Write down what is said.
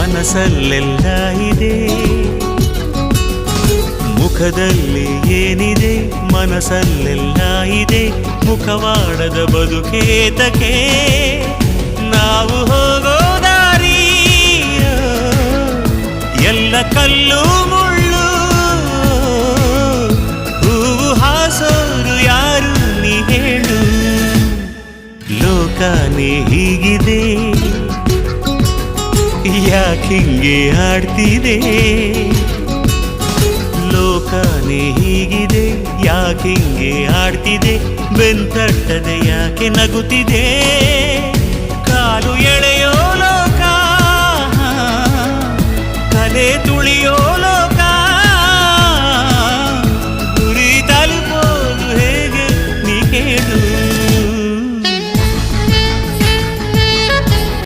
ಮನಸ್ಸಲ್ಲೆಲ್ಲ ಇದೆ, ಮುಖದಲ್ಲಿ ಏನಿದೆ, ಮನಸ್ಸಲ್ಲೆಲ್ಲ ಇದೆ. ಮುಖವಾಡದ ಬದುಕೇತಕ್ಕೆ ನಾವು ಹೋಗೋ ದಾರಿ ಎಲ್ಲ ಕಲ್ಲು ಮುಳ್ಳು. ಹೂವು ಹಾಸೋರು ಯಾರು ನೀ ಹೇಳು, ಲೋಕನೇ ಹೀಗಿದೆ, ಯಾಕಿಂಗೆ ಆಡ್ತಿದೆ. ಲೋಕನೇ ಹೀಗಿದೆ, ಯಾಕಿಂಗೆ ಆಡ್ತಿದೆ. ಬೆಂತಟ್ಟದೆ ಯಾಕೆ ನಗುತ್ತಿದೆ.